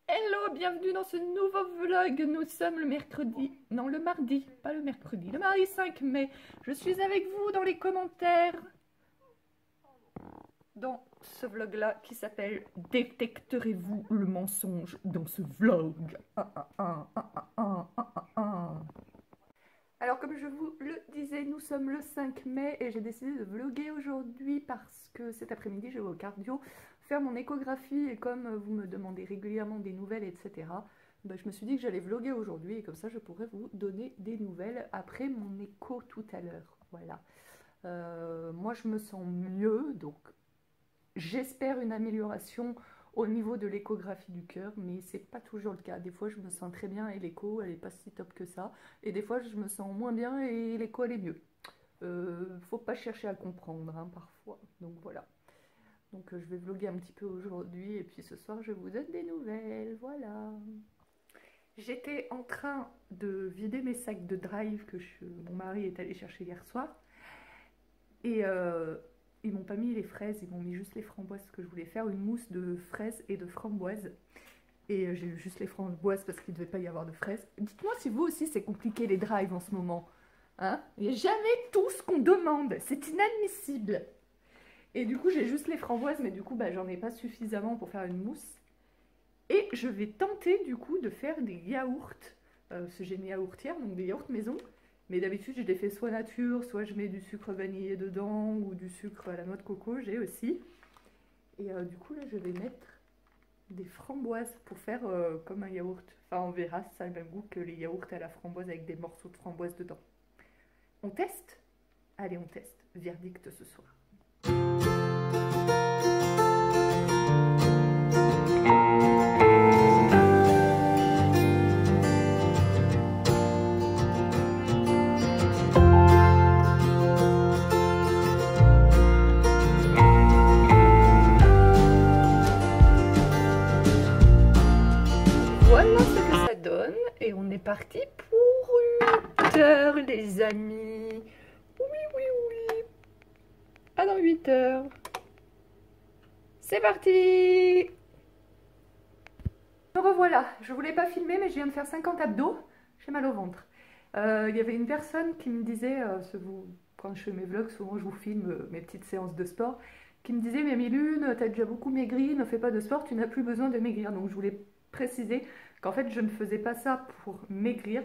Hello, bienvenue dans ce nouveau vlog. Nous sommes le mercredi, non le mardi, pas le mercredi, le mardi 5 mai. Je suis avec vous dans les commentaires dans ce vlog-là qui s'appelle Détecterez-vous le mensonge dans ce vlog. Alors comme je vous le disais, nous sommes le 5 mai et j'ai décidé de vlogger aujourd'hui parce que cet après-midi je vais au cardio faire mon échographie et comme vous me demandez régulièrement des nouvelles, etc. Ben, je me suis dit que j'allais vlogger aujourd'hui et comme ça je pourrais vous donner des nouvelles après mon écho tout à l'heure. Voilà. Moi je me sens mieux, donc j'espère une amélioration au niveau de l'échographie du cœur, mais c'est pas toujours le cas. Des fois je me sens très bien et l'écho elle est pas si top que ça, et des fois je me sens moins bien et l'écho elle est mieux. Faut pas chercher à comprendre hein, parfois, donc voilà. Donc je vais vlogger un petit peu aujourd'hui et puis ce soir je vous donne des nouvelles, voilà. J'étais en train de vider mes sacs de drive que mon mari est allé chercher hier soir et ils m'ont pas mis les fraises, ils m'ont mis juste les framboises parce que je voulais faire une mousse de fraises et de framboises. Et j'ai eu juste les framboises parce qu'il ne devait pas y avoir de fraises. Dites-moi si vous aussi c'est compliqué les drives en ce moment. Hein? Il n'y a jamais tout ce qu'on demande, c'est inadmissible. Et du coup j'ai juste les framboises, mais du coup bah, j'en ai pas suffisamment pour faire une mousse. Et je vais tenter du coup de faire des yaourts, parce que j'ai une yaourtière, donc des yaourts maison. Mais d'habitude, je les fais soit nature, soit je mets du sucre vanillé dedans ou du sucre à la noix de coco, j'ai aussi. Et du coup, là, je vais mettre des framboises pour faire comme un yaourt. Enfin, on verra si ça a le même goût que les yaourts à la framboise avec des morceaux de framboise dedans. On teste? Allez, on teste. Verdict ce soir. Voilà ce que ça donne et on est parti pour 8 heures les amis. Oui, oui, oui. À dans 8 heures. C'est parti. Me revoilà. Je voulais pas filmer mais je viens de faire 50 abdos. J'ai mal au ventre. Il y avait une personne qui me disait, quand je fais mes vlogs, souvent je vous filme mes petites séances de sport, qui me disait mais Milune, t'as déjà beaucoup maigri, ne fais pas de sport, tu n'as plus besoin de maigrir. Donc je voulais préciser qu'en fait je ne faisais pas ça pour maigrir.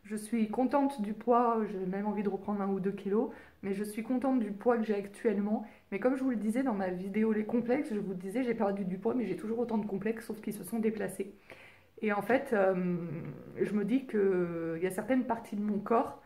Je suis contente du poids, j'ai même envie de reprendre 1 ou 2 kilos, mais je suis contente du poids que j'ai actuellement. Mais comme je vous le disais dans ma vidéo les complexes, je vous disais j'ai perdu du poids mais j'ai toujours autant de complexes sauf qu'ils se sont déplacés. Et en fait, je me dis qu'il y a certaines parties de mon corps,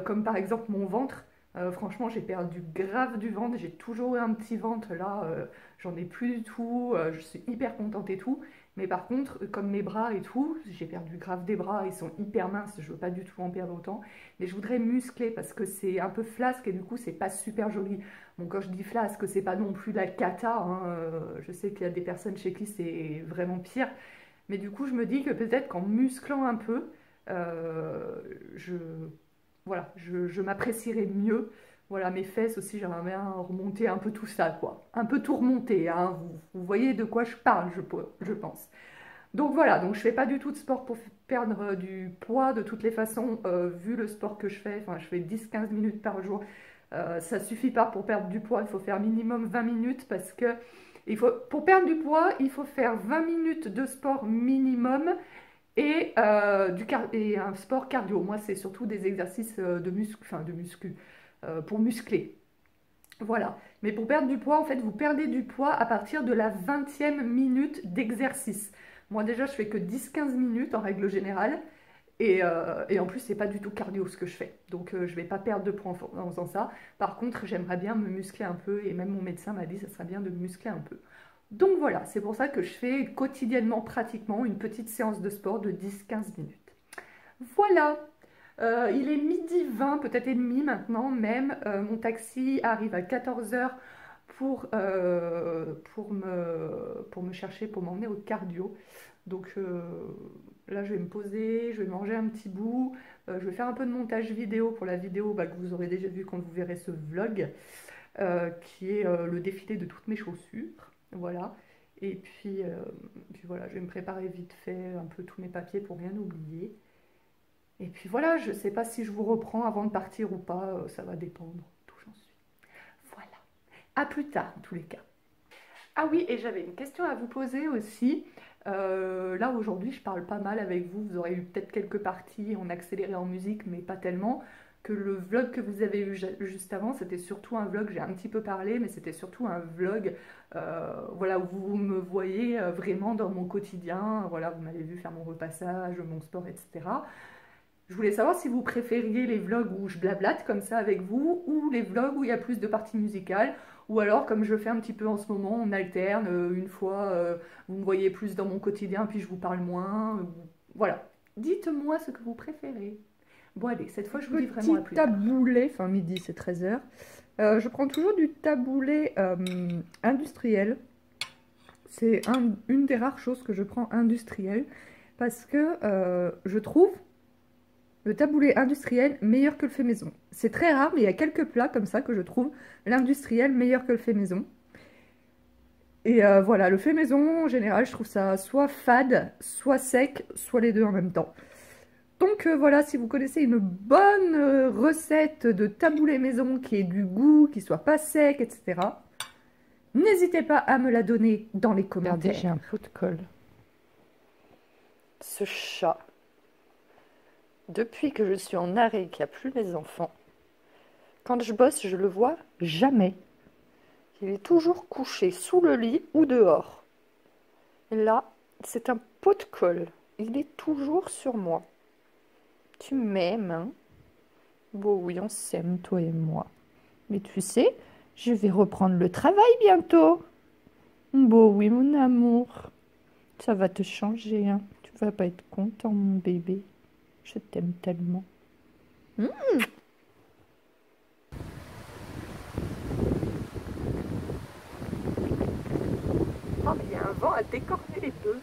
comme par exemple mon ventre. Franchement, j'ai perdu grave du ventre. J'ai toujours eu un petit ventre. Là, j'en ai plus du tout. Je suis hyper contente et tout. Mais par contre, comme mes bras et tout, j'ai perdu grave des bras. Ils sont hyper minces. Je veux pas du tout en perdre autant. Mais je voudrais muscler parce que c'est un peu flasque et du coup, c'est pas super joli. Bon, quand je dis flasque, c'est pas non plus la cata. Hein. Je sais qu'il y a des personnes chez qui c'est vraiment pire. Mais du coup, je me dis que peut-être qu'en musclant un peu, euh, je, voilà, je m'apprécierais mieux. Voilà, mes fesses aussi, j'aimerais bien remonter un peu tout ça, quoi. Un peu tout remonter, hein. Vous voyez de quoi je parle, je pense. Donc voilà, donc je fais pas du tout de sport pour perdre du poids de toutes les façons, vu le sport que je fais. Enfin, je fais 10-15 minutes par jour. Ça suffit pas pour perdre du poids, il faut faire minimum 20 minutes parce que pour perdre du poids, il faut faire 20 minutes de sport minimum et, et un sport cardio. Moi, c'est surtout des exercices de muscu, pour muscler. Voilà. Mais pour perdre du poids, en fait, vous perdez du poids à partir de la 20e minute d'exercice. Moi, déjà, je fais que 10-15 minutes en règle générale. Et en plus, c'est pas du tout cardio ce que je fais. Donc, je vais pas perdre de poids en faisant ça. Par contre, j'aimerais bien me muscler un peu. Et même mon médecin m'a dit que ça serait bien de me muscler un peu. Donc voilà, c'est pour ça que je fais quotidiennement pratiquement une petite séance de sport de 10-15 minutes. Voilà, il est midi 20, peut-être et demi maintenant même. Mon taxi arrive à 14 h pour me chercher, pour m'emmener au cardio. Donc là, je vais me poser, je vais manger un petit bout. Je vais faire un peu de montage vidéo pour la vidéo que vous aurez déjà vue quand vous verrez ce vlog, qui est le défilé de toutes mes chaussures. Voilà. Puis voilà, je vais me préparer vite fait un peu tous mes papiers pour rien oublier. Et puis voilà, je ne sais pas si je vous reprends avant de partir ou pas, ça va dépendre d'où j'en suis. Voilà, à plus tard en tous les cas. Ah oui, et j'avais une question à vous poser aussi. Là aujourd'hui, je parle pas mal avec vous. Vous aurez eu peut-être quelques parties en accéléré en musique, mais pas tellement. Que le vlog que vous avez eu juste avant, c'était surtout un vlog. J'ai un petit peu parlé, mais c'était surtout un vlog, voilà, où vous me voyez vraiment dans mon quotidien. Voilà, vous m'avez vu faire mon repassage, mon sport, etc. Je voulais savoir si vous préfériez les vlogs où je blablate comme ça avec vous ou les vlogs où il y a plus de parties musicales ou alors comme je fais un petit peu en ce moment, on alterne, une fois vous me voyez plus dans mon quotidien puis je vous parle moins. Voilà, dites-moi ce que vous préférez. Bon allez, cette fois je vous dis vraiment à plus tard. Taboulé, enfin midi c'est 13h. Je prends toujours du taboulé industriel. C'est une des rares choses que je prends industriel parce que je trouve le taboulé industriel meilleur que le fait maison. C'est très rare, mais il y a quelques plats comme ça que je trouve l'industriel meilleur que le fait maison. Et voilà, le fait maison, en général, je trouve ça soit fade, soit sec, soit les deux en même temps. Donc voilà, si vous connaissez une bonne recette de taboulé maison qui ait du goût, qui soit pas sec, etc., n'hésitez pas à me la donner dans les commentaires. Regardez, j'ai un pot de colle. Ce chat, depuis que je suis en arrêt, qu'il n'y a plus les enfants, quand je bosse, je le vois jamais. Il est toujours couché sous le lit ou dehors. Et là, c'est un pot de colle. Il est toujours sur moi. Tu m'aimes, hein? Bon, oui, on s'aime, toi et moi. Mais tu sais, je vais reprendre le travail bientôt. Bon, oui, mon amour. Ça va te changer, hein? Tu vas pas être content, mon bébé. Je t'aime tellement. Oh, mais il y a un vent à décorner les bœufs.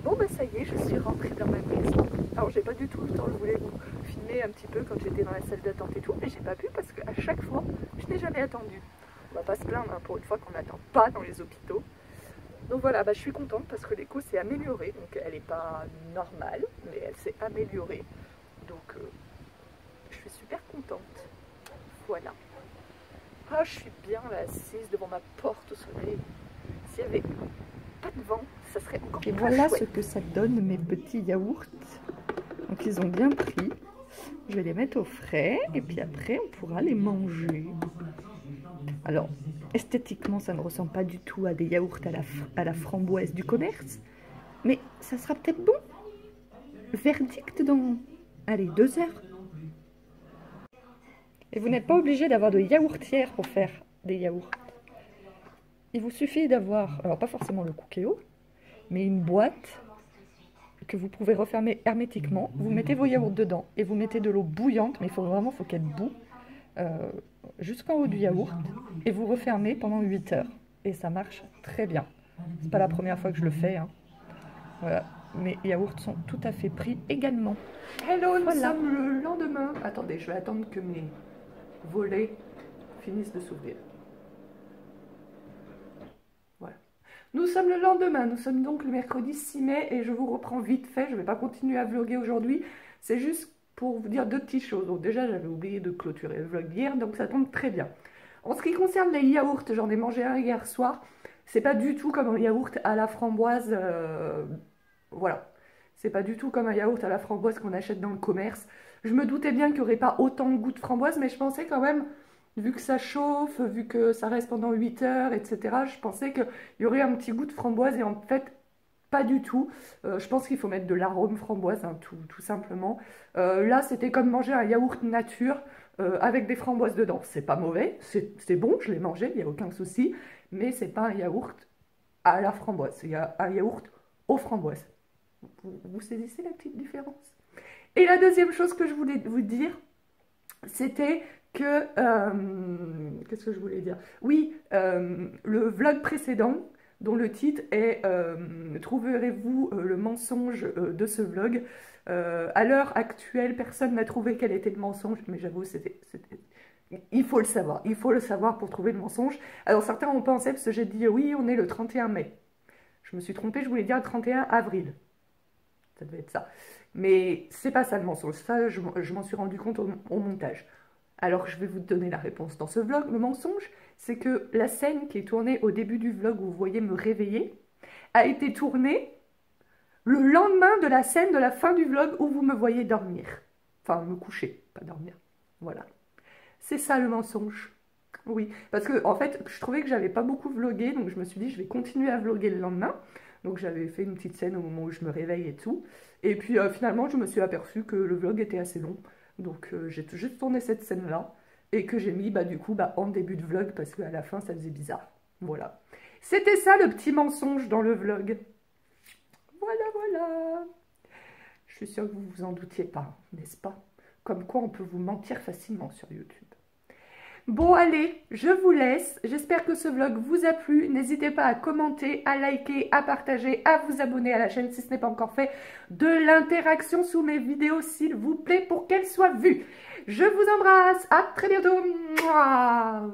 Bon, bah ça y est, je suis rentrée dans ma maison. Alors, j'ai pas du tout le temps, je voulais vous filmer un petit peu quand j'étais dans la salle d'attente et tout, mais j'ai pas pu parce qu'à chaque fois, je n'ai jamais attendu. On va pas se plaindre hein, pour une fois qu'on n'attend pas dans les hôpitaux. Donc voilà, bah, je suis contente parce que l'écho s'est amélioré. Donc elle n'est pas normale, mais elle s'est améliorée. Donc je suis super contente. Voilà. Ah, je suis bien là, assise devant ma porte au soleil. S'il n'y avait pas de vent, ça serait encore plus chouette. Et voilà ce que ça donne, mes petits yaourts. Donc ils ont bien pris. Je vais les mettre au frais et puis après on pourra les manger. Alors, esthétiquement, ça ne ressemble pas du tout à des yaourts à la framboise du commerce. Mais ça sera peut-être bon. Verdict dans, allez, 2 heures. Et vous n'êtes pas obligé d'avoir de yaourtière pour faire des yaourts. Il vous suffit d'avoir, alors pas forcément le Cookéo, mais une boîte que vous pouvez refermer hermétiquement. Vous mettez vos yaourts dedans et vous mettez de l'eau bouillante, mais il faut qu'elle boue. Jusqu'en haut du yaourt et vous refermez pendant 8 heures et ça marche très bien. C'est pas la première fois que je le fais hein. Voilà, mes yaourts sont tout à fait pris également. Hello, nous sommes le lendemain. Attendez, je vais attendre que mes volets finissent de s'ouvrir. Voilà. Nous sommes le lendemain, nous sommes donc le mercredi 6 mai et je vous reprends vite fait. Je vais pas continuer à vlogger aujourd'hui, c'est juste pour vous dire 2 petites choses. Donc déjà, j'avais oublié de clôturer le vlog hier, donc ça tombe très bien. En ce qui concerne les yaourts, j'en ai mangé un hier soir. C'est pas du tout comme un yaourt à la framboise. Voilà. C'est pas du tout comme un yaourt à la framboise qu'on achète dans le commerce. Je me doutais bien qu'il n'y aurait pas autant de goût de framboise, mais je pensais quand même, vu que ça chauffe, vu que ça reste pendant 8 heures, etc., je pensais qu'il y aurait un petit goût de framboise et en fait, pas du tout. Je pense qu'il faut mettre de l'arôme framboise, hein, tout simplement. Là, c'était comme manger un yaourt nature avec des framboises dedans. C'est pas mauvais, c'est bon, je l'ai mangé, il n'y a aucun souci. Mais c'est pas un yaourt à la framboise. Il y a un yaourt aux framboises. Vous saisissez la petite différence? Et la deuxième chose que je voulais vous dire, c'était que... Qu'est-ce que je voulais dire? Oui, le vlog précédent, dont le titre est Trouverez-vous le mensonge de ce vlog? À l'heure actuelle, personne n'a trouvé quel était le mensonge, mais j'avoue, Il faut le savoir pour trouver le mensonge. Alors certains ont pensé, parce que j'ai dit oui, on est le 31 mai. Je me suis trompée, je voulais dire le 31 avril. Ça devait être ça. Mais c'est pas ça le mensonge, ça je m'en suis rendu compte au montage. Alors je vais vous donner la réponse dans ce vlog. Le mensonge, c'est que la scène qui est tournée au début du vlog où vous voyez me réveiller, a été tournée le lendemain de la scène de la fin du vlog où vous me voyez dormir. Enfin, me coucher, pas dormir. Voilà. C'est ça le mensonge. Oui, parce que en fait, je trouvais que j'avais pas beaucoup vlogué, donc je me suis dit, je vais continuer à vloguer le lendemain. Donc j'avais fait une petite scène au moment où je me réveille et tout. Et puis finalement, je me suis aperçue que le vlog était assez long. Donc j'ai juste tourné cette scène-là. Et que j'ai mis, du coup, en début de vlog, parce qu'à la fin, ça faisait bizarre. Voilà. C'était ça le petit mensonge dans le vlog. Voilà, voilà. Je suis sûre que vous vous en doutiez pas, n'est-ce pas? Comme quoi on peut vous mentir facilement sur YouTube. Bon, allez, je vous laisse. J'espère que ce vlog vous a plu. N'hésitez pas à commenter, à liker, à partager, à vous abonner à la chaîne si ce n'est pas encore fait. De l'interaction sous mes vidéos, s'il vous plaît, pour qu'elles soient vues. Je vous embrasse. À très bientôt. Mouah.